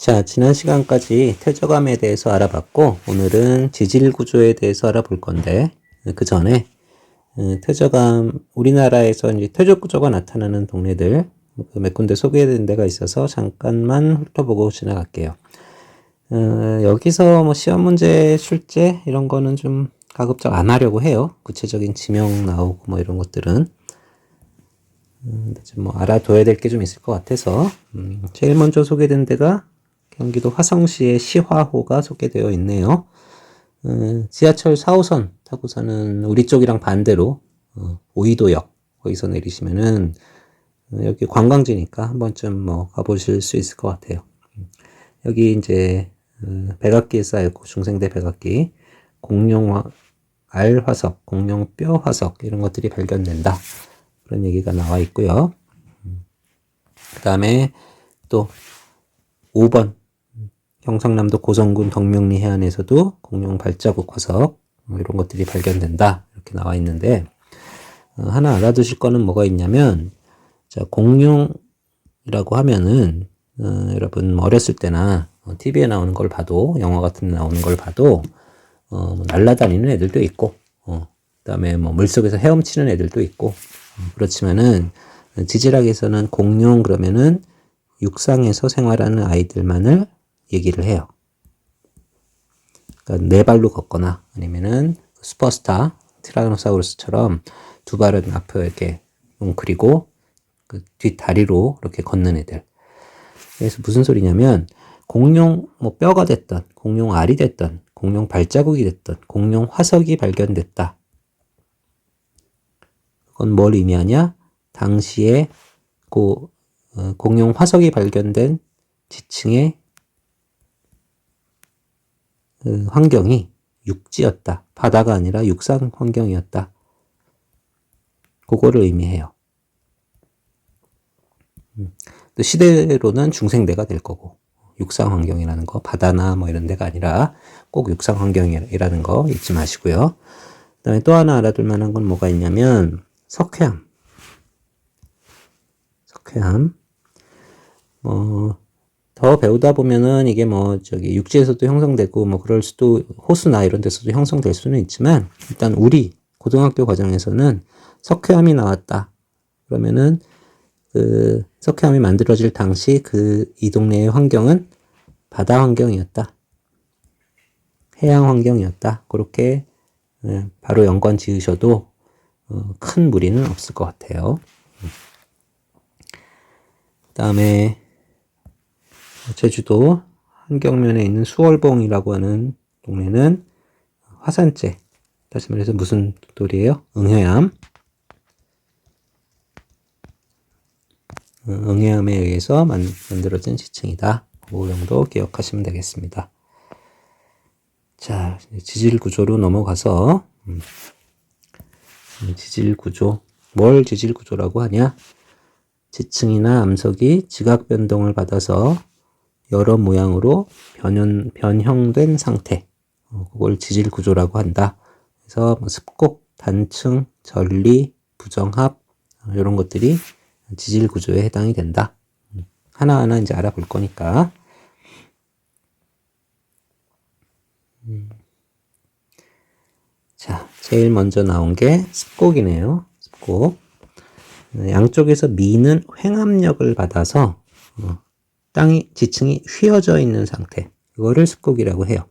자, 지난 시간까지 퇴적암에 대해서 알아봤고, 오늘은 지질 구조에 대해서 알아볼 건데, 그 전에, 퇴적암, 우리나라에서 이제 퇴적 구조가 나타나는 동네들, 몇 군데 소개된 데가 있어서 잠깐만 훑어보고 지나갈게요. 여기서 뭐 시험 문제, 출제, 이런 거는 좀 가급적 안 하려고 해요. 구체적인 지명 나오고 뭐 이런 것들은. 좀 뭐 알아둬야 될 게 좀 있을 것 같아서, 제일 먼저 소개된 데가 경기도 화성시의 시화호가 소개되어 있네요. 지하철 4호선 타고서는 우리 쪽이랑 반대로 오이도역 거기서 내리시면은 여기 관광지니까 한 번쯤 뭐 가보실 수 있을 것 같아요. 여기 이제 백악기에 쌓여있고 중생대 백악기, 공룡 알화석, 공룡 뼈 화석 이런 것들이 발견된다. 그런 얘기가 나와 있고요. 그 다음에 또 5번 경상남도 고성군 덕명리 해안에서도 공룡 발자국 화석 이런 것들이 발견된다 이렇게 나와 있는데, 하나 알아두실 거는 뭐가 있냐면, 자, 공룡이라고 하면은 여러분 어렸을 때나 TV에 나오는 걸 봐도, 영화 같은 데 나오는 걸 봐도 뭐 날아다니는 애들도 있고, 그다음에 뭐 물속에서 헤엄치는 애들도 있고, 그렇지만은 지질학에서는 공룡 그러면은 육상에서 생활하는 아이들만을 얘기를 해요. 그러니까 네 발로 걷거나 아니면은 슈퍼스타 티라노사우루스처럼 두 발은 앞에 이렇게 웅크리고 그 뒷다리로 이렇게 걷는 애들. 그래서 무슨 소리냐면, 공룡 뭐 뼈가 됐던, 공룡 알이 됐던, 공룡 발자국이 됐던, 공룡 화석이 발견됐다. 그건 뭘 의미하냐? 당시에 공룡 화석이 발견된 지층의 환경이 육지였다. 바다가 아니라 육상 환경이었다. 그거를 의미해요. 또 시대로는 중생대가 될 거고, 육상 환경이라는 거, 바다나 뭐 이런 데가 아니라 꼭 육상 환경이라는 거 잊지 마시고요. 그 다음에 또 하나 알아둘 만한 건 뭐가 있냐면, 석회암. 더 배우다 보면은 이게 뭐 육지에서도 형성되고 뭐 그럴 수도, 호수나 이런 데서도 형성될 수는 있지만, 일단 우리 고등학교 과정에서는 석회암이 나왔다 그러면은 그 석회암이 만들어질 당시 이 동네의 환경은 바다 환경이었다, 해양 환경이었다, 그렇게 바로 연관 지으셔도 큰 무리는 없을 것 같아요. 그 다음에 제주도 한경면에 있는 수월봉이라고 하는 동네는 화산재, 다시 말해서 무슨 돌이에요? 응해암. 응해암에 의해서 만들어진 지층이다. 그 정도 기억하시면 되겠습니다. 자, 지질 구조로 넘어가서 지질 구조, 뭘 지질 구조라고 하냐? 지층이나 암석이 지각 변동을 받아서 여러 모양으로 변형된 상태, 그걸 지질 구조라고 한다. 그래서 뭐 습곡, 단층, 전리, 부정합 이런 것들이 지질 구조에 해당이 된다. 하나하나 이제 알아볼 거니까. 자, 제일 먼저 나온 게 습곡이네요. 습곡. 양쪽에서 미는 횡압력을 받아서 지층이 휘어져 있는 상태, 이거를 습곡이라고 해요.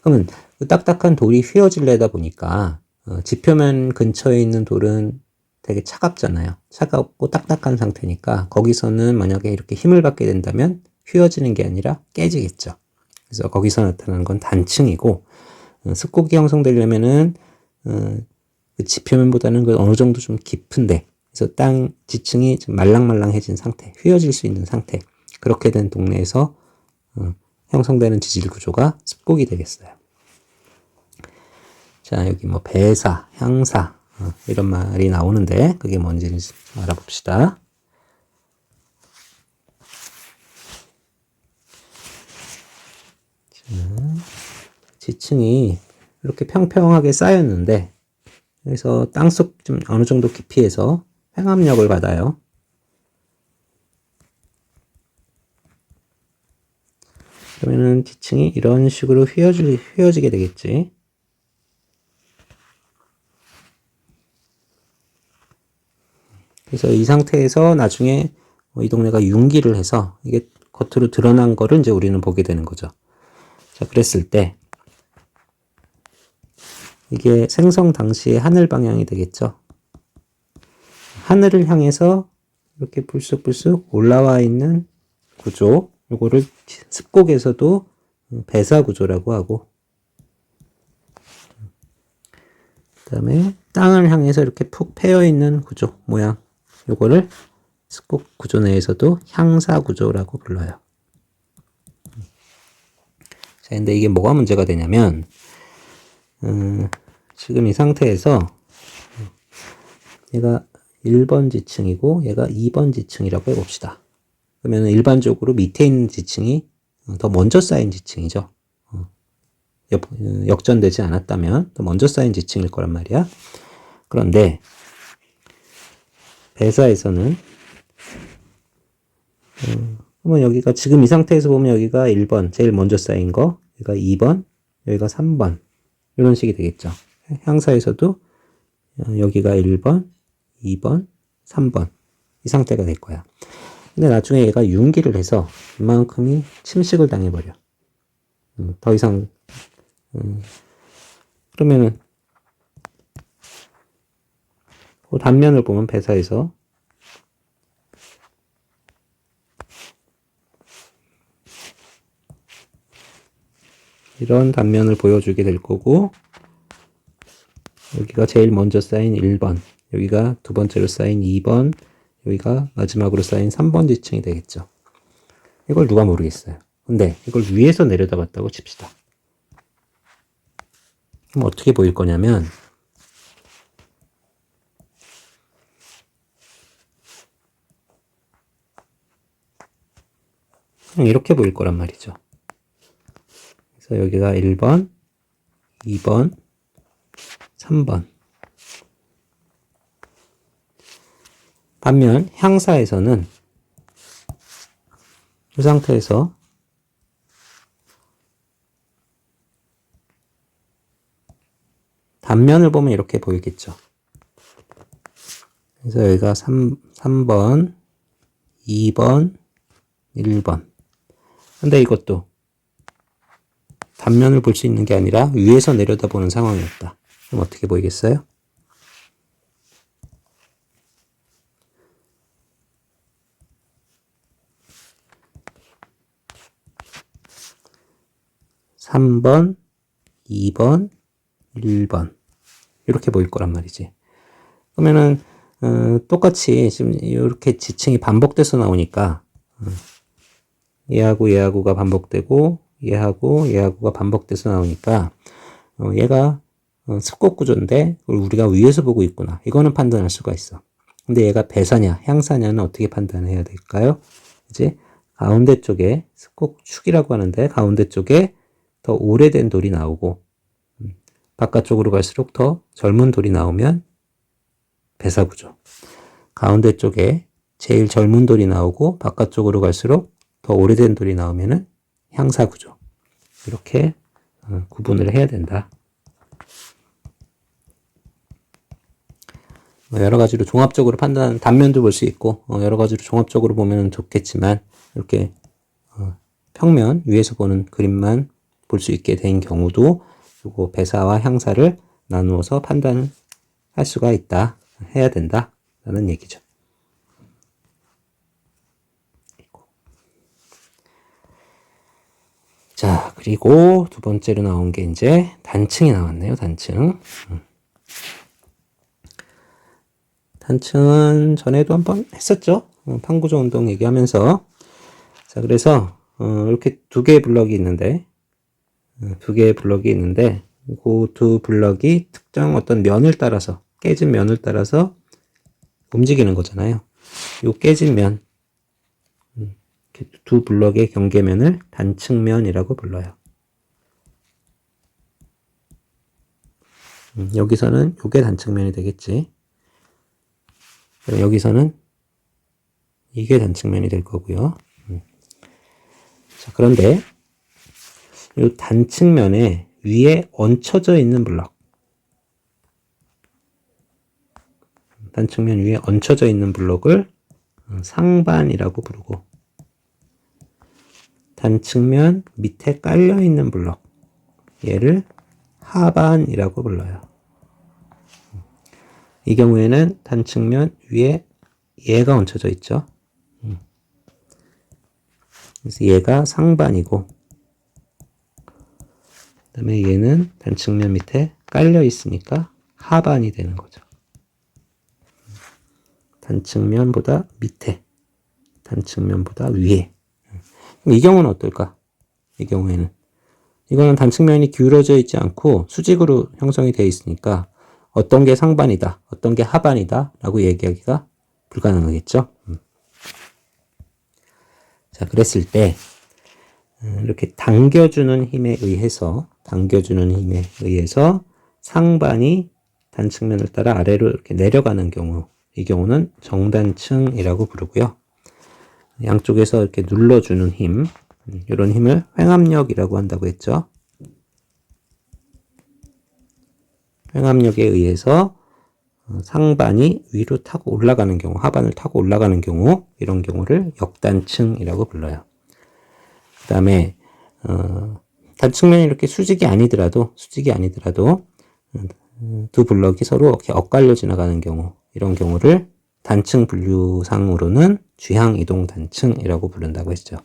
그러면 그 딱딱한 돌이 휘어질래다 보니까 지표면 근처에 있는 돌은 되게 차갑잖아요. 차갑고 딱딱한 상태니까 거기서는 만약에 이렇게 힘을 받게 된다면 휘어지는 게 아니라 깨지겠죠. 그래서 거기서 나타나는 건 단층이고, 습곡이 형성되려면은 그 지표면보다는 그 어느 정도 좀 깊은데, 그래서 지층이 좀 말랑말랑해진 상태, 휘어질 수 있는 상태, 그렇게 된 동네에서 형성되는 지질 구조가 습곡이 되겠어요. 자, 여기 뭐 배사, 향사 이런 말이 나오는데 그게 뭔지는 알아봅시다. 자, 지층이 이렇게 평평하게 쌓였는데, 그래서 땅속 좀 어느 정도 깊이에서 횡압력을 받아요. 그러면은 지층이 이런 식으로 휘어지게 되겠지. 그래서 이 상태에서 나중에 이 동네가 융기를 해서 이게 겉으로 드러난 거를 이제 우리는 보게 되는 거죠. 자, 그랬을 때 이게 생성 당시의 하늘 방향이 되겠죠. 하늘을 향해서 이렇게 불쑥불쑥 올라와 있는 구조, 요거를 습곡에서도 배사 구조라고 하고, 그 다음에 땅을 향해서 이렇게 푹 패여 있는 구조, 모양, 요거를 습곡 구조 내에서도 향사 구조라고 불러요. 자, 근데 이게 뭐가 문제가 되냐면, 지금 이 상태에서 얘가 1번 지층이고 얘가 2번 지층이라고 해봅시다. 그러면 일반적으로 밑에 있는 지층이 더 먼저 쌓인 지층이죠. 역전되지 않았다면 더 먼저 쌓인 지층일 거란 말이야. 그런데 배사에서는 그러면 여기가 지금 이 상태에서 보면 여기가 1번 제일 먼저 쌓인 거, 여기가 2번, 여기가 3번 이런 식이 되겠죠. 향사에서도 여기가 1번, 2번, 3번 이 상태가 될 거야. 근데 나중에 얘가 융기를 해서 이만큼이 침식을 당해버려. 더 이상 그러면은 그 단면을 보면 배사에서 이런 단면을 보여주게 될 거고, 여기가 제일 먼저 쌓인 1번, 여기가 두 번째로 쌓인 2번, 여기가 마지막으로 쌓인 3번 지층이 되겠죠. 이걸 누가 모르겠어요. 근데 이걸 위에서 내려다봤다고 칩시다. 그럼 어떻게 보일 거냐면 그냥 이렇게 보일 거란 말이죠. 그래서 여기가 1번, 2번, 3번. 반면 향사에서는 이 상태에서 단면을 보면 이렇게 보이겠죠. 그래서 여기가 3번, 2번, 1번. 근데 이것도 단면을 볼 수 있는 게 아니라 위에서 내려다보는 상황이었다. 그럼 어떻게 보이겠어요? (3번) (2번) (1번) 이렇게 보일 거란 말이지. 그러면은 똑같이 지금 이렇게 지층이 반복돼서 나오니까 얘하고 얘하고가 반복되고 얘하고 얘하고가 반복돼서 나오니까 얘가 습곡 구조인데 그걸 우리가 위에서 보고 있구나. 이거는 판단할 수가 있어. 근데 얘가 배사냐 향사냐는 어떻게 판단해야 될까요? 이제 가운데 쪽에 습곡축이라고 하는데 가운데 쪽에 더 오래된 돌이 나오고 바깥쪽으로 갈수록 더 젊은 돌이 나오면 배사 구조. 가운데 쪽에 제일 젊은 돌이 나오고 바깥쪽으로 갈수록 더 오래된 돌이 나오면은 향사 구조. 이렇게 구분을 해야 된다. 여러 가지로 종합적으로 판단, 단면도 볼 수 있고 여러 가지로 종합적으로 보면 좋겠지만 이렇게 평면 위에서 보는 그림만 볼 수 있게 된 경우도 요거 배사와 향사를 나누어서 판단을 할 수가 있다. 해야 된다. 라는 얘기죠. 자, 그리고 두 번째로 나온 게 이제 단층이 나왔네요. 단층. 단층은 전에도 한번 했었죠. 판구조 운동 얘기하면서. 자, 그래서 이렇게 두 개의 블럭이 있는데 두 개의 블럭이 있는데 그 두 블럭이 특정 어떤 면을 따라서 깨진 면을 따라서 움직이는 거잖아요. 요 깨진 면 두 블럭의 경계면을 단층면이라고 불러요. 여기서는 요게 단층면이 되겠지. 여기서는 이게 단층면이 될 거고요. 자, 그런데 이 단측면에 위에 얹혀져 있는 블럭. 단측면 위에 얹혀져 있는 블럭을 상반이라고 부르고, 단측면 밑에 깔려 있는 블럭, 얘를 하반이라고 불러요. 이 경우에는 단측면 위에 얘가 얹혀져 있죠. 그래서 얘가 상반이고, 그 다음에 얘는 단측면 밑에 깔려 있으니까 하반이 되는 거죠. 단측면보다 밑에, 단측면보다 위에. 이 경우는 어떨까? 이 경우에는 이거는 단측면이 기울어져 있지 않고 수직으로 형성이 되어 있으니까 어떤 게 상반이다, 어떤 게 하반이다 라고 얘기하기가 불가능하겠죠. 자, 그랬을 때 이렇게 당겨주는 힘에 의해서 상반이 단측면을 따라 아래로 이렇게 내려가는 경우, 이 경우는 정단층이라고 부르고요. 양쪽에서 이렇게 눌러주는 힘, 이런 힘을 횡압력이라고 한다고 했죠. 횡압력에 의해서 상반이 위로 타고 올라가는 경우, 하반을 타고 올라가는 경우, 이런 경우를 역단층이라고 불러요. 그 다음에 단측면이 이렇게 수직이 아니더라도 두 블럭이 서로 이렇게 엇갈려 지나가는 경우, 이런 경우를 단층 분류상으로는 주향이동 단층이라고 부른다고 했죠.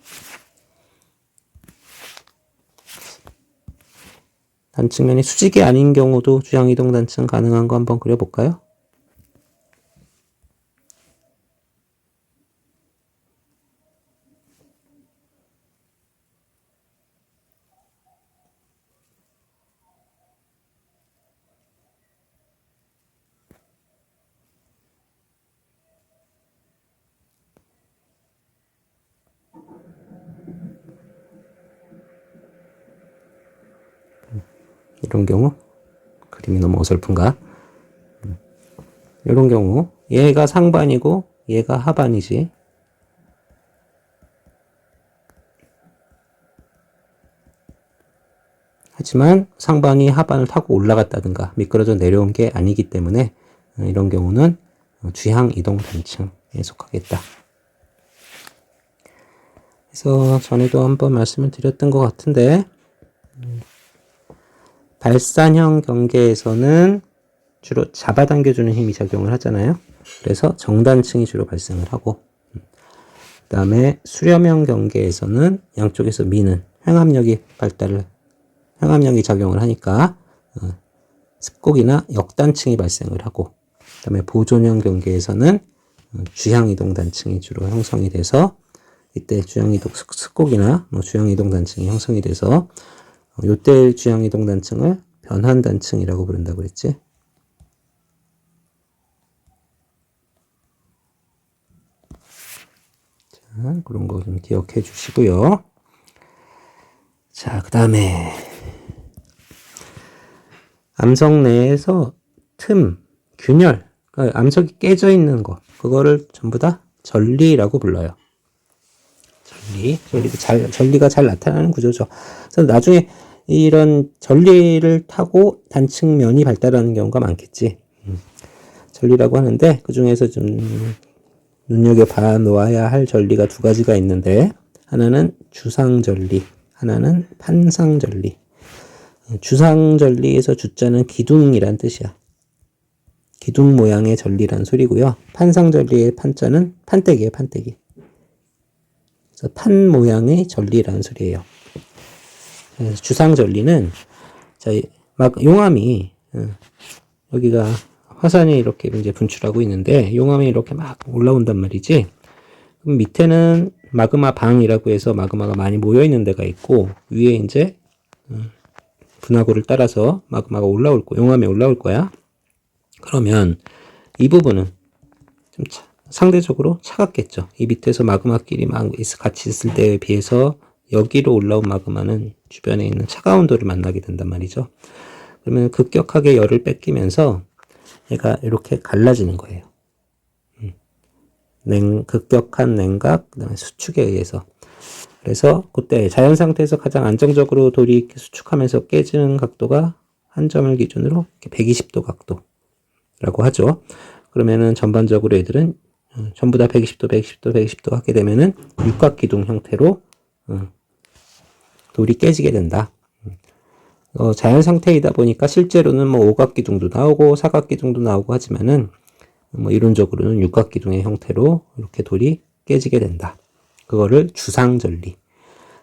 단측면이 수직이 아닌 경우도 주향이동 단층 가능한 거 한번 그려볼까요? 이런 경우, 그림이 너무 어설픈가? 이런 경우, 얘가 상반이고 얘가 하반이지. 하지만 상반이 하반을 타고 올라갔다든가 미끄러져 내려온 게 아니기 때문에 이런 경우는 주향 이동 단층에 속하겠다. 그래서 전에도 한번 말씀을 드렸던 것 같은데, 발산형 경계에서는 주로 잡아당겨주는 힘이 작용을 하잖아요. 그래서 정단층이 주로 발생을 하고, 그 다음에 수렴형 경계에서는 양쪽에서 미는 횡압력이 작용을 하니까 습곡이나 역단층이 발생을 하고, 그 다음에 보존형 경계에서는 주향이동 단층이 주로 형성이 돼서, 이때 주향이동 습곡이나 주향이동 단층이 형성이 돼서 요때 주향이동 단층을 변환 단층이라고 부른다고 그랬지. 자, 그런 거 좀 기억해 주시고요. 자, 그 다음에 암석 내에서 틈, 균열, 그러니까 암석이 깨져 있는 거, 그거를 전부 다 전리라고 불러요. 전리가 잘 나타나는 구조죠. 그래서 나중에 이런 전리를 타고 단측면이 발달하는 경우가 많겠지. 전리라고 하는데 그 중에서 좀 눈여겨봐 놓아야 할 전리가 두 가지가 있는데, 하나는 주상전리, 하나는 판상전리. 주상전리에서 주자는 기둥이란 뜻이야. 기둥 모양의 전리란 소리고요. 판상전리의 판자는 판때기예요, 판때기. 그래서 판 모양의 전리라는 소리예요. 주상전리는 막 용암이 여기가 화산이 이렇게 이제 분출하고 있는데 용암이 이렇게 막 올라온단 말이지. 그럼 밑에는 마그마 방이라고 해서 마그마가 많이 모여 있는 데가 있고, 위에 이제 분화구를 따라서 마그마가 용암이 올라올 거야. 그러면 이 부분은 좀 상대적으로 차갑겠죠. 이 밑에서 마그마끼리 막 같이 있을 때에 비해서 여기로 올라온 마그마는 주변에 있는 차가운 온도를 만나게 된단 말이죠. 그러면 급격하게 열을 뺏기면서 얘가 이렇게 갈라지는 거예요. 급격한 냉각, 그다음에 수축에 의해서. 그래서 그때 자연 상태에서 가장 안정적으로 돌이 수축하면서 깨지는 각도가 한 점을 기준으로 120도 각도라고 하죠. 그러면은 전반적으로 애들은 전부 다 120도, 120도, 120도 하게 되면은 육각기둥 형태로 돌이 깨지게 된다. 자연 상태이다 보니까 실제로는 뭐 오각기둥도 나오고 사각기둥도 나오고 하지만은 뭐 이론적으로는 육각기둥의 형태로 이렇게 돌이 깨지게 된다. 그거를 주상절리.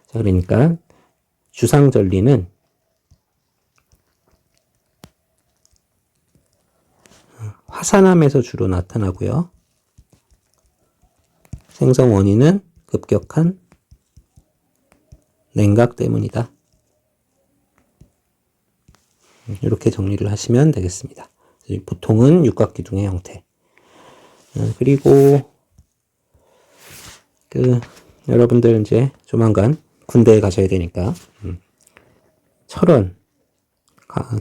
자, 그러니까 주상절리는 화산암에서 주로 나타나고요. 생성 원인은 급격한 냉각 때문이다. 이렇게 정리를 하시면 되겠습니다. 보통은 육각기둥의 형태. 그리고 여러분들 이제 조만간 군대에 가셔야 되니까 철원,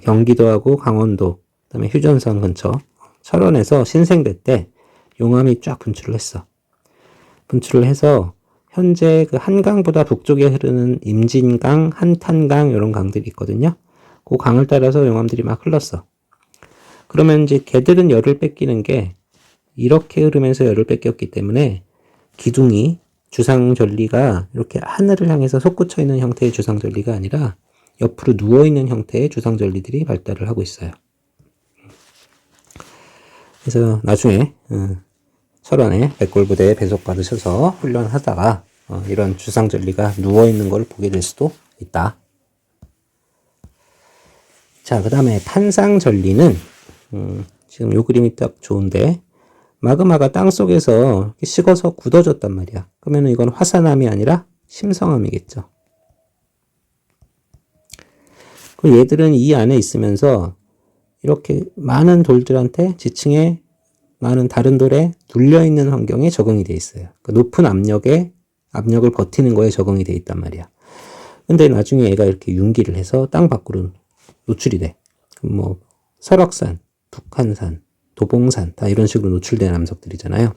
경기도하고 강원도, 그다음에 휴전선 근처 철원에서 신생대 때 용암이 쫙 분출을 했어. 분출을 해서 현재 그 한강보다 북쪽에 흐르는 임진강, 한탄강 이런 강들이 있거든요. 그 강을 따라서 용암들이 막 흘렀어. 그러면 이제 걔들은 열을 뺏기는 게 이렇게 흐르면서 열을 뺏겼기 때문에 기둥이 주상절리가 이렇게 하늘을 향해서 솟구쳐 있는 형태의 주상절리가 아니라 옆으로 누워있는 형태의 주상절리들이 발달을 하고 있어요. 그래서 나중에 철원에 백골부대에 배속받으셔서 훈련하다가 이런 주상절리가 누워있는 걸 보게 될 수도 있다. 자, 그 다음에 판상절리는 지금 요 그림이 딱 좋은데 마그마가 땅속에서 식어서 굳어졌단 말이야. 그러면 이건 화산암이 아니라 심성암이겠죠. 그리고 얘들은 이 안에 있으면서 이렇게 많은 돌들한테 지층에 많은 다른 돌에 눌려있는 환경에 적응이 돼 있어요. 그러니까 높은 압력을 버티는 거에 적응이 돼 있단 말이야. 근데 나중에 얘가 이렇게 융기를 해서 땅 밖으로 노출이 돼. 뭐 설악산, 북한산, 도봉산 다 이런 식으로 노출된 암석들이잖아요.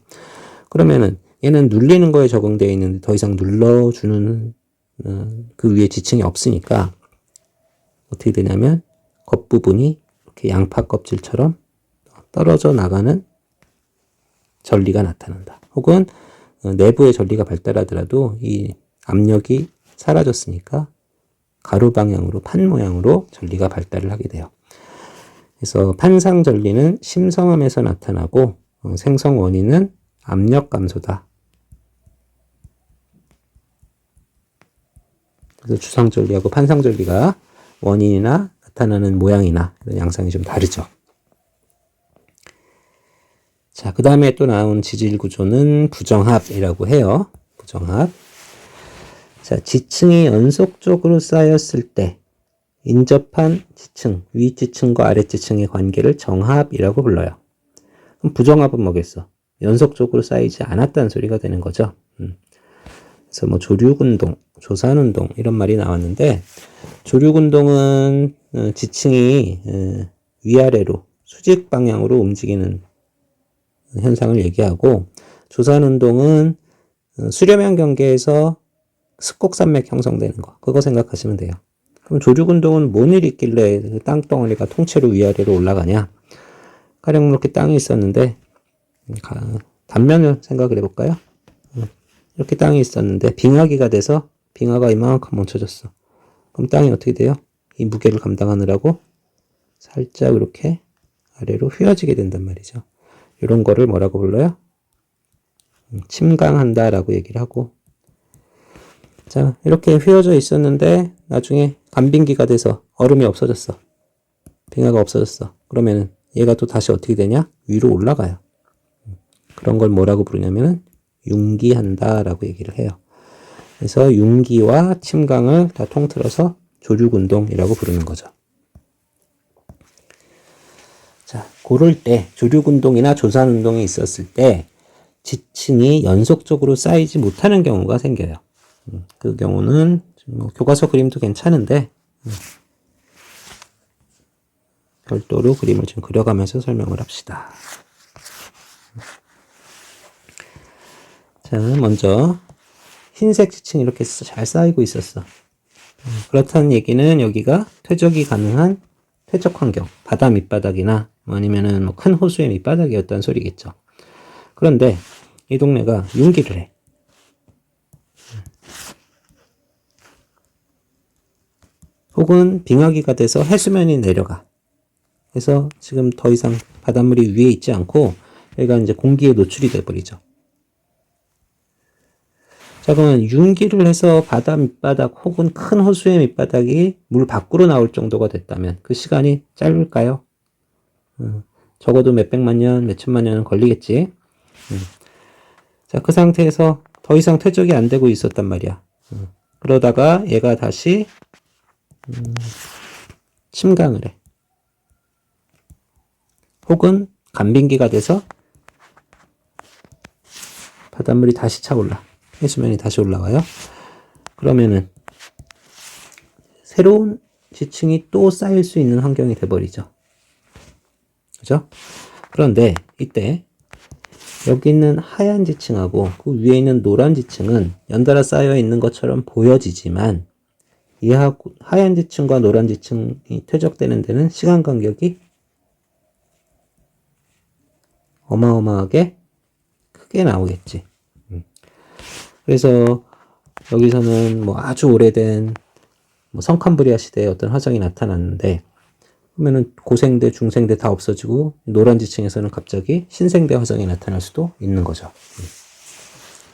그러면은 얘는 눌리는 거에 적응되어 있는데 더 이상 눌러주는 그 위에 지층이 없으니까 어떻게 되냐면 겉부분이 이렇게 양파 껍질처럼 떨어져 나가는 전리가 나타난다. 혹은 내부의 전리가 발달하더라도 이 압력이 사라졌으니까 가로 방향으로 판 모양으로 전리가 발달을 하게 돼요. 그래서 판상전리는 심성암에서 나타나고 생성 원인은 압력 감소다. 그래서 주상전리하고 판상전리가 원인이나 나타나는 모양이나 이런 양상이 좀 다르죠. 자, 그 다음에 또 나온 지질 구조는 부정합이라고 해요. 부정합. 자, 지층이 연속적으로 쌓였을 때 인접한 지층, 윗지층과 아랫지층의 관계를 정합이라고 불러요. 그럼 부정합은 뭐겠어? 연속적으로 쌓이지 않았다는 소리가 되는 거죠. 그래서 뭐 조류운동, 조산운동 이런 말이 나왔는데 조류운동은 지층이 위아래로 수직 방향으로 움직이는 현상을 얘기하고 조산운동은 수렴형 경계에서 습곡산맥 형성되는 거 그거 생각하시면 돼요. 그럼 조류운동은 뭔 일이 있길래 땅덩어리가 통째로 위아래로 올라가냐? 가령 이렇게 땅이 있었는데 단면을 생각을 해볼까요? 이렇게 땅이 있었는데 빙하기가 돼서 빙하가 이만큼 멈춰졌어. 그럼 땅이 어떻게 돼요? 이 무게를 감당하느라고 살짝 이렇게 아래로 휘어지게 된단 말이죠. 이런 거를 뭐라고 불러요? 침강한다라고 얘기를 하고, 자, 이렇게 휘어져 있었는데 나중에 간빙기가 돼서 얼음이 없어졌어. 빙하가 없어졌어. 그러면은 얘가 또 다시 어떻게 되냐? 위로 올라가요. 그런 걸 뭐라고 부르냐면은 융기한다라고 얘기를 해요. 그래서 융기와 침강을 다 통틀어서 조류운동이라고 부르는 거죠. 자, 고를 때 조류운동이나 조산운동이 있었을 때 지층이 연속적으로 쌓이지 못하는 경우가 생겨요. 그 경우는 뭐 교과서 그림도 괜찮은데 별도로 그림을 좀 그려가면서 설명을 합시다. 자, 먼저 흰색 지층이 이렇게 잘 쌓이고 있었어. 그렇다는 얘기는 여기가 퇴적이 가능한 퇴적 환경, 바다 밑바닥이나 아니면은 뭐 큰 호수의 밑바닥이었다는 소리겠죠. 그런데 이 동네가 융기를 해. 혹은 빙하기가 돼서 해수면이 내려가. 그래서 지금 더 이상 바닷물이 위에 있지 않고 여기가 이제 공기에 노출이 돼버리죠. 자, 그러면 융기를 해서 바다 밑바닥 혹은 큰 호수의 밑바닥이 물 밖으로 나올 정도가 됐다면 그 시간이 짧을까요? 적어도 몇백만 년, 몇천만 년은 걸리겠지. 자, 그 상태에서 더 이상 퇴적이 안 되고 있었단 말이야. 그러다가 얘가 다시 침강을 해. 혹은 간빙기가 돼서 바닷물이 다시 차올라. 해수면이 다시 올라와요. 그러면은 새로운 지층이 또 쌓일 수 있는 환경이 돼버리죠. 그죠? 그런데 이때 여기 있는 하얀 지층하고 그 위에 있는 노란 지층은 연달아 쌓여 있는 것처럼 보여지지만 이 하얀 지층과 노란 지층이 퇴적되는 데는 시간 간격이 어마어마하게 크게 나오겠지. 그래서 여기서는 뭐 아주 오래된 뭐 성캄브리아 시대의 어떤 화석이 나타났는데 그러면은 고생대, 중생대 다 없어지고 노란 지층에서는 갑자기 신생대 화석이 나타날 수도 있는 거죠.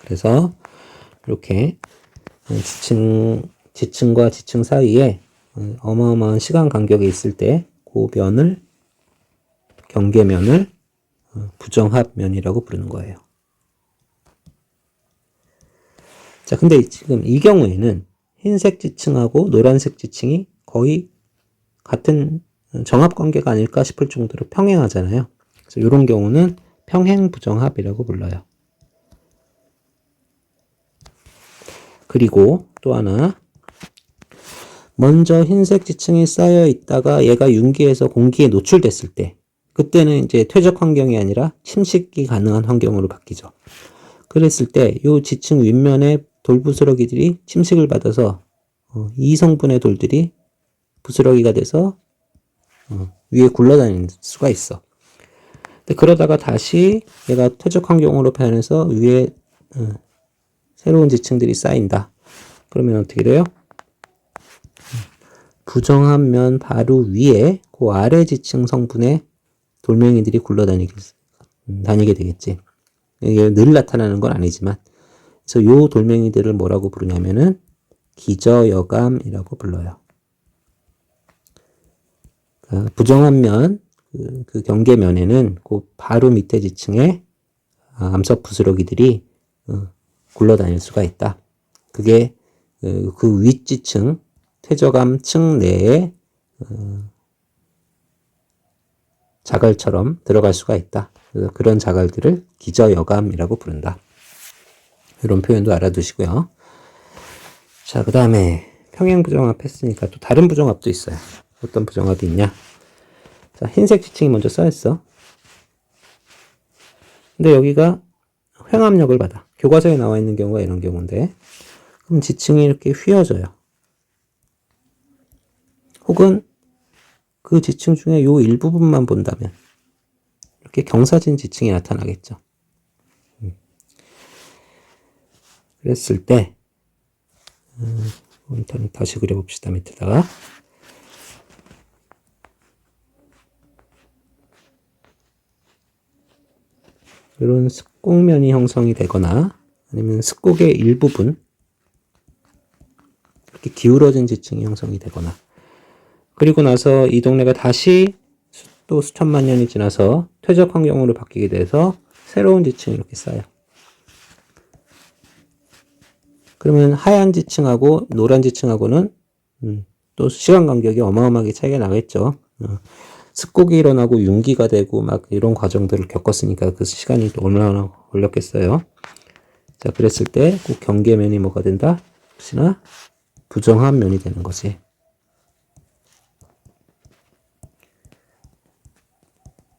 그래서 이렇게 지층과 지층 사이에 어마어마한 시간 간격이 있을 때 그 면을 경계면을 부정합면이라고 부르는 거예요. 자, 근데 지금 이 경우에는 흰색 지층하고 노란색 지층이 거의 같은 정합관계가 아닐까 싶을 정도로 평행하잖아요. 그래서 이런 경우는 평행부정합이라고 불러요. 그리고 또 하나, 먼저 흰색 지층이 쌓여 있다가 얘가 융기에서 공기에 노출됐을 때, 그때는 이제 퇴적 환경이 아니라 침식이 가능한 환경으로 바뀌죠. 그랬을 때 이 지층 윗면에 돌부스러기들이 침식을 받아서 이 성분의 돌들이 부스러기가 돼서 위에 굴러다닐 수가 있어. 근데 그러다가 다시 얘가 퇴적 환경으로 변해서 위에 새로운 지층들이 쌓인다. 그러면 어떻게 돼요? 부정한 면 바로 위에 그 아래 지층 성분의 돌멩이들이 다니게 되겠지. 이게 늘 나타나는 건 아니지만, 그래서 요 돌멩이들을 뭐라고 부르냐면은 기저여감이라고 불러요. 부정한 면, 그 경계면에는 그 바로 밑에 지층에 암석 부스러기들이 굴러다닐 수가 있다. 그게 그 윗지층, 퇴적암층 내에 자갈처럼 들어갈 수가 있다. 그런 자갈들을 기저여감이라고 부른다. 이런 표현도 알아두시고요. 자, 그 다음에 평행부정합 했으니까 또 다른 부정합도 있어요. 어떤 부정합이 있냐? 자, 흰색 지층이 먼저 쌓였어. 근데 여기가 횡압력을 받아. 교과서에 나와 있는 경우가 이런 경우인데, 그럼 지층이 이렇게 휘어져요. 혹은 그 지층 중에 요 일부분만 본다면 이렇게 경사진 지층이 나타나겠죠. 그랬을 때 일단 다시 그려봅시다. 밑에다가 이런 습곡면이 형성이 되거나 아니면 습곡의 일부분 이렇게 기울어진 지층이 형성이 되거나 그리고 나서 이 동네가 다시 또 수천만 년이 지나서 퇴적 환경으로 바뀌게 돼서 새로운 지층이 이렇게 쌓여. 그러면 하얀 지층하고 노란 지층하고는 또 시간 간격이 어마어마하게 차이가 나겠죠. 습곡이 일어나고 융기가 되고 막 이런 과정들을 겪었으니까 그 시간이 또 얼마나 걸렸겠어요. 자, 그랬을 때 그 경계면이 뭐가 된다? 혹시나 부정한 면이 되는 거지.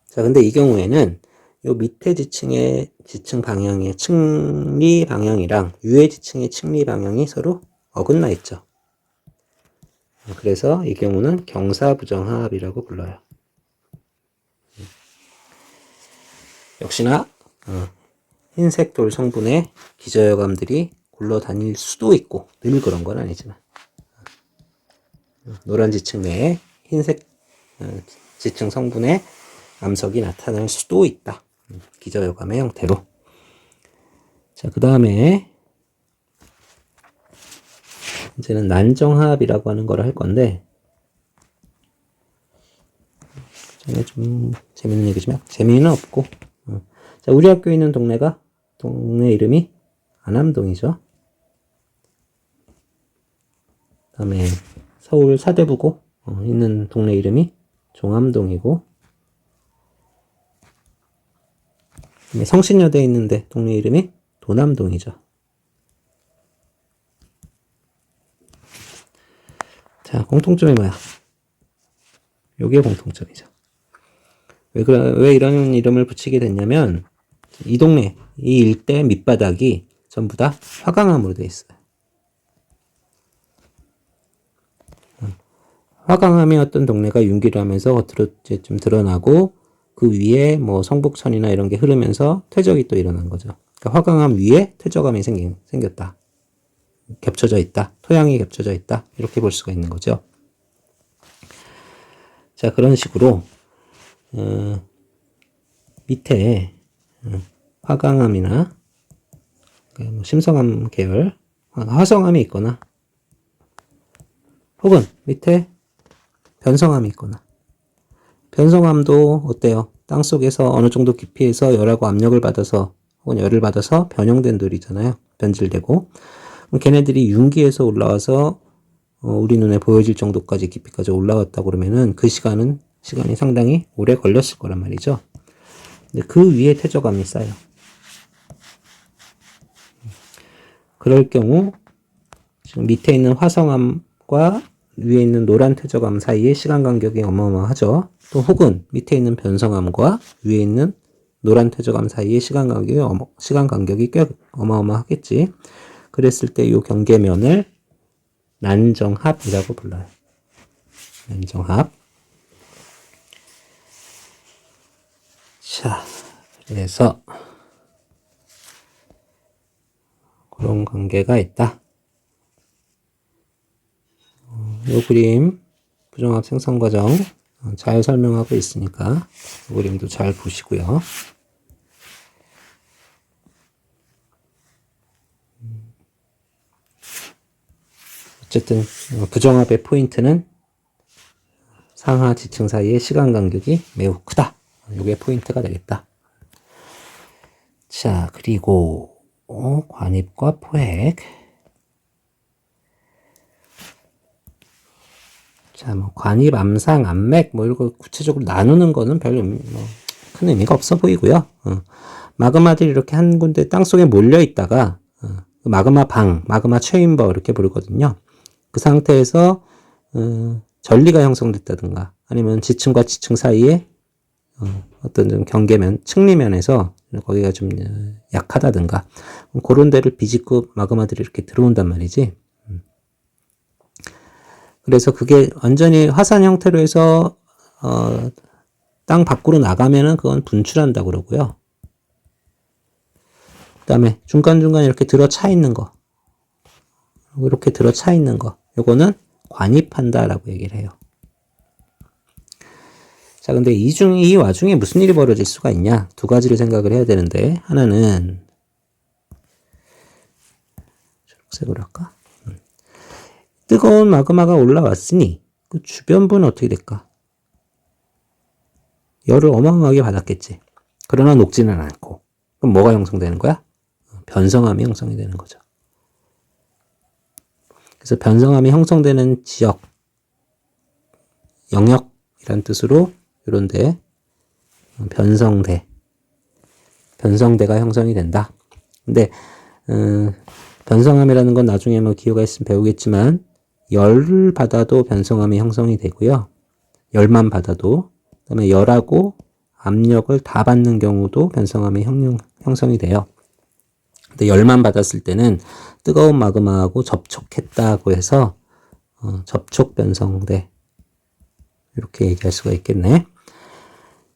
자, 근데 이 경우에는 요 밑에 지층의 지층 방향의 층리 방향이랑 위에 지층의 층리 방향이 서로 어긋나 있죠. 그래서 이 경우는 경사부정합이라고 불러요. 역시나 흰색 돌 성분의 기저효감들이 굴러다닐 수도 있고 늘 그런 건 아니지만 노란 지층 내에 흰색 지층 성분의 암석이 나타날 수도 있다. 기저효감의 형태로. 자, 그 다음에 이제는 난정합이라고 하는 걸 할 건데 좀 재밌는 얘기지만 재미는 없고 자, 우리 학교에 있는 동네 이름이 안암동이죠. 그 다음에 서울 사대부고 있는 동네 이름이 종암동이고 성신여대에 있는데 동네 이름이 도남동이죠. 자, 공통점이 뭐야? 요게 공통점이죠. 왜 이런 이름을 붙이게 됐냐면 이 동네, 이 일대 밑바닥이 전부 다 화강암으로 되어 있어요. 화강암이 어떤 동네가 융기를 하면서 겉으로 이제 좀 드러나고 그 위에 뭐 성북천이나 이런 게 흐르면서 퇴적이 또 일어난 거죠. 그러니까 화강암 위에 퇴적암이 생겼다. 겹쳐져 있다. 토양이 겹쳐져 있다. 이렇게 볼 수가 있는 거죠. 자, 그런 식으로 밑에 화강암이나 뭐 심성암 계열, 화성암이 있거나 혹은 밑에 변성암이 있거나 변성암도 어때요? 땅속에서 어느 정도 깊이에서 열하고 압력을 받아서 혹은 열을 받아서 변형된 돌이잖아요. 변질되고 걔네들이 융기에서 올라와서 우리 눈에 보여질 정도까지 깊이까지 올라왔다 그러면은 그 시간이 상당히 오래 걸렸을 거란 말이죠. 근데 그 위에 퇴적암이 쌓여. 그럴 경우 지금 밑에 있는 화성암과 위에 있는 노란 퇴적암 사이의 시간 간격이 어마어마하죠. 또 혹은 밑에 있는 변성암과 위에 있는 노란 퇴적암 사이의 시간 간격이 꽤 어마어마하겠지. 그랬을 때 이 경계면을 난정합이라고 불러요. 난정합. 자, 그래서 그런 관계가 있다. 이 그림 부정합 생성 과정 잘 설명하고 있으니까 이 그림도 잘 보시고요. 어쨌든 부정합의 포인트는 상하 지층 사이의 시간 간격이 매우 크다. 이게 포인트가 되겠다. 자, 그리고 관입과 포획. 자, 뭐 관입, 암상, 암맥 뭐 이런 거 구체적으로 나누는 거는 별 큰 의미가 없어 보이고요. 마그마들이 이렇게 한 군데 땅속에 몰려 있다가 마그마 방, 마그마 체인버 이렇게 부르거든요. 그 상태에서 전리가 형성됐다든가 아니면 지층과 지층 사이에 어떤 좀 경계면, 층리면에서 거기가 좀 약하다든가 그런 데를 비집고 마그마들이 이렇게 들어온단 말이지. 그래서 그게 완전히 화산 형태로 해서 땅 밖으로 나가면은 그건 분출한다 그러고요. 그 다음에 중간중간 이렇게 들어차 있는 거, 이렇게 들어차 있는 거, 요거는 관입한다라고 얘기를 해요. 자, 근데 이 와중에 무슨 일이 벌어질 수가 있냐? 두 가지를 생각을 해야 되는데, 하나는, 초록색으로 할까? 뜨거운 마그마가 올라왔으니, 그 주변부는 어떻게 될까? 열을 어마어마하게 받았겠지. 그러나 녹지는 않고. 그럼 뭐가 형성되는 거야? 변성암이 형성이 되는 거죠. 그래서 변성암이 형성되는 지역, 영역이란 뜻으로 이런데 변성대가 형성이 된다. 근데 변성암이라는 건 나중에 뭐 기회가 있으면 배우겠지만 열을 받아도 변성암이 형성이 되고요. 열만 받아도 그다음에 열하고 압력을 다 받는 경우도 변성암이 형성이 돼요. 근데 열만 받았을 때는 뜨거운 마그마하고 접촉했다고 해서 접촉 변성대 이렇게 얘기할 수가 있겠네.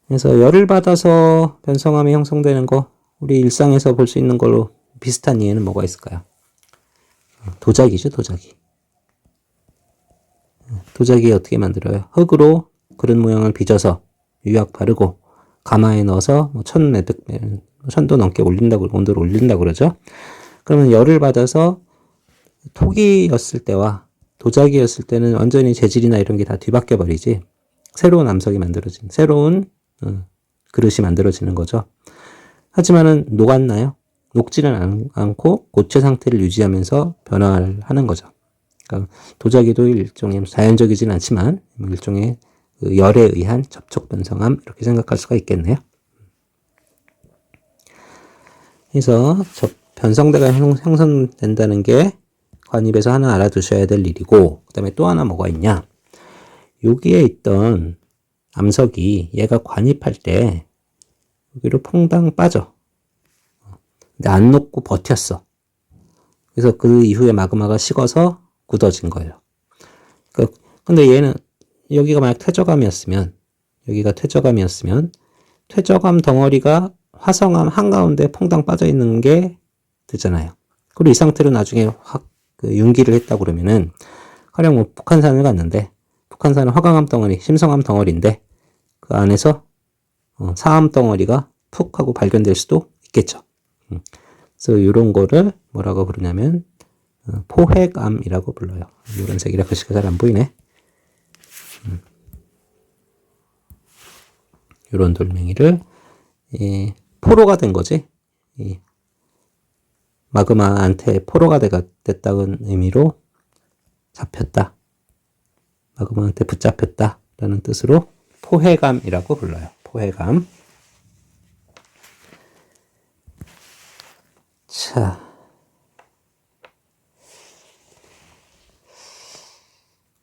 그래서 열을 받아서 변성암이 형성되는 거 우리 일상에서 볼 수 있는 걸로 비슷한 예는 뭐가 있을까요? 도자기죠, 도자기. 도자기 어떻게 만들어요? 흙으로 그릇 모양을 빚어서 유약 바르고 가마에 넣어서 1000도 넘게 온도를 올린다고 그러죠. 그러면 열을 받아서 토기였을 때와 도자기였을 때는 완전히 재질이나 이런 게 다 뒤바뀌어 버리지. 새로운 암석이 만들어지는, 새로운 그릇이 만들어지는 거죠. 하지만은 녹았나요? 녹지는 않고 고체 상태를 유지하면서 변화를 하는 거죠. 그러니까 도자기도 일종의 자연적이진 않지만 일종의 그 열에 의한 접촉 변성암 이렇게 생각할 수가 있겠네요. 그래서 변성대가 형성된다는 게 관입에서 하나 알아두셔야 될 일이고, 그 다음에 또 하나 뭐가 있냐? 여기에 있던 암석이 얘가 관입할 때 여기로 퐁당 빠져. 근데 안 녹고 버텼어. 그래서 그 이후에 마그마가 식어서 굳어진 거예요. 근데 얘는 여기가 만약 퇴적암이었으면 퇴적암 덩어리가 화성암 한가운데 퐁당 빠져 있는 게 되잖아요. 그리고 이 상태로 나중에 융기를 했다 그러면은 가령 뭐 북한산을 갔는데 북한산은 화강암 덩어리, 심성암 덩어리인데 그 안에서 사암 덩어리가 푹 하고 발견될 수도 있겠죠. 그래서 이런 거를 뭐라고 부르냐면 포획암이라고 불러요. 노란색이라 글씨가 잘 안 보이네. 이런 돌멩이를 포로가 된 거지. 마그마한테 포로가 됐다는 의미로 잡혔다. 마그마한테 붙잡혔다. 라는 뜻으로 포획암이라고 불러요. 포획암. 자.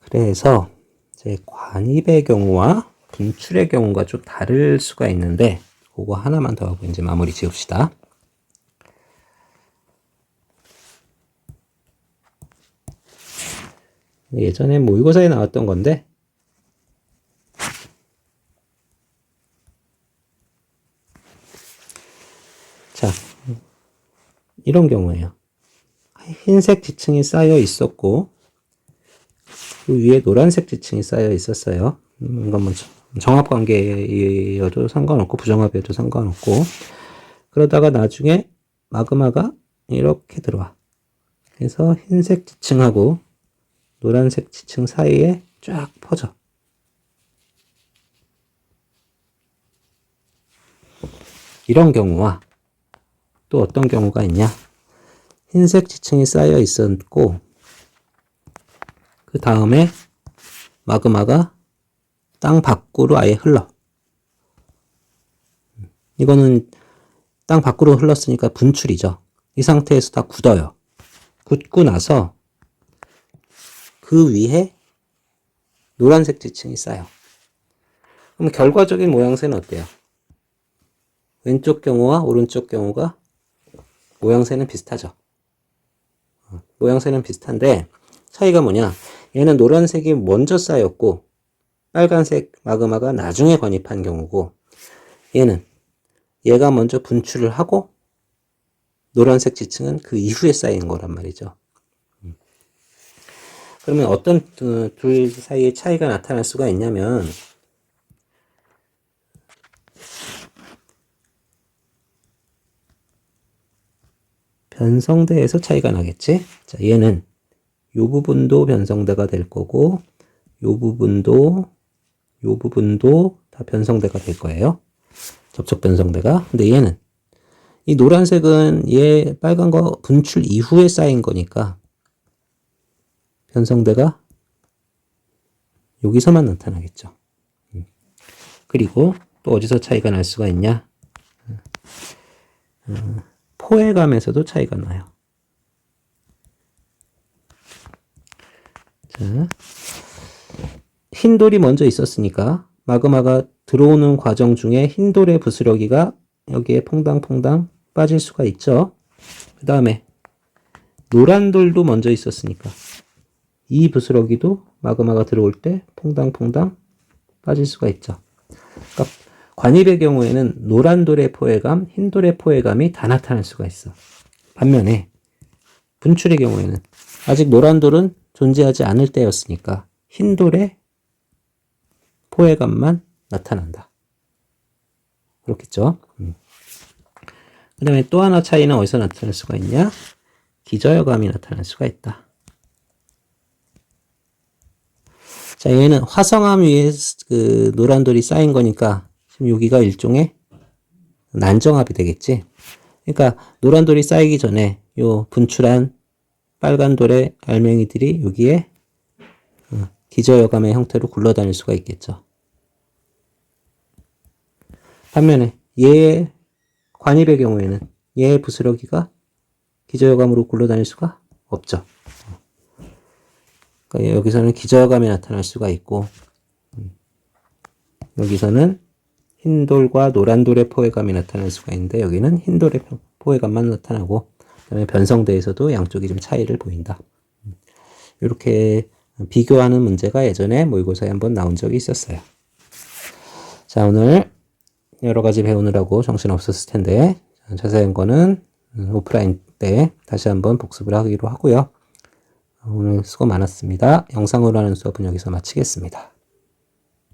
그래서 이제 관입의 경우와 분출의 경우가 좀 다를 수가 있는데 그거 하나만 더 하고 이제 마무리 지읍시다. 예전에 모의고사에 나왔던 건데 자, 이런 경우예요. 흰색 지층이 쌓여 있었고 그 위에 노란색 지층이 쌓여 있었어요. 이건 뭐 정합관계여도 상관없고 부정합이어도 상관없고 그러다가 나중에 마그마가 이렇게 들어와. 그래서 흰색 지층하고 노란색 지층 사이에 쫙 퍼져. 이런 경우와 또 어떤 경우가 있냐? 흰색 지층이 쌓여 있었고 그 다음에 마그마가 땅 밖으로 아예 흘러. 이거는 땅 밖으로 흘렀으니까 분출이죠. 이 상태에서 다 굳어요. 굳고 나서 그 위에 노란색 지층이 쌓여. 그럼 결과적인 모양새는 어때요? 왼쪽 경우와 오른쪽 경우가 모양새는 비슷하죠. 모양새는 비슷한데 차이가 뭐냐? 얘는 노란색이 먼저 쌓였고 빨간색 마그마가 나중에 관입한 경우고 얘는 얘가 먼저 분출을 하고 노란색 지층은 그 이후에 쌓인 거란 말이죠. 그러면 어떤 둘 사이의 차이가 나타날 수가 있냐면 변성대에서 차이가 나겠지. 자, 얘는 요 부분도 변성대가 될 거고 요 부분도 다 변성대가 될 거예요. 접촉 변성대가. 근데 얘는 이 노란색은 얘 빨간 거 분출 이후에 쌓인 거니까 변성대가 여기서만 나타나겠죠. 그리고 또 어디서 차이가 날 수가 있냐? 포획암에서도 차이가 나요. 자, 흰 돌이 먼저 있었으니까 마그마가 들어오는 과정 중에 흰돌의 부스러기가 여기에 퐁당퐁당 빠질 수가 있죠. 그 다음에 노란돌도 먼저 있었으니까 이 부스러기도 마그마가 들어올 때 퐁당퐁당 빠질 수가 있죠. 그러니까 관입의 경우에는 노란돌의 포획감, 흰돌의 포획감이 다 나타날 수가 있어. 반면에 분출의 경우에는 아직 노란돌은 존재하지 않을 때였으니까 흰돌의 포획감만 나타난다. 그렇겠죠? 그 다음에 또 하나 차이는 어디서 나타날 수가 있냐? 기저여감이 나타날 수가 있다. 자, 얘는 화성암 위에 그 노란돌이 쌓인 거니까 지금 여기가 일종의 난정압이 되겠지. 그러니까 노란돌이 쌓이기 전에 요 분출한 빨간 돌의 알맹이들이 여기에 기저여감의 형태로 굴러다닐 수가 있겠죠. 반면에 얘의 관입의 경우에는 얘의 부스러기가 기저여감으로 굴러다닐 수가 없죠. 그러니까 여기서는 기저여감이 나타날 수가 있고 여기서는 흰돌과 노란돌의 포획감이 나타날 수가 있는데 여기는 흰돌의 포획감만 나타나고 그다음에 변성대에서도 양쪽이 좀 차이를 보인다. 이렇게 비교하는 문제가 예전에 모의고사에 한번 나온 적이 있었어요. 자, 오늘 여러 가지 배우느라고 정신없었을 텐데 자세한 거는 오프라인 때 다시 한번 복습을 하기로 하고요. 오늘 수고 많았습니다. 영상으로 하는 수업은 여기서 마치겠습니다.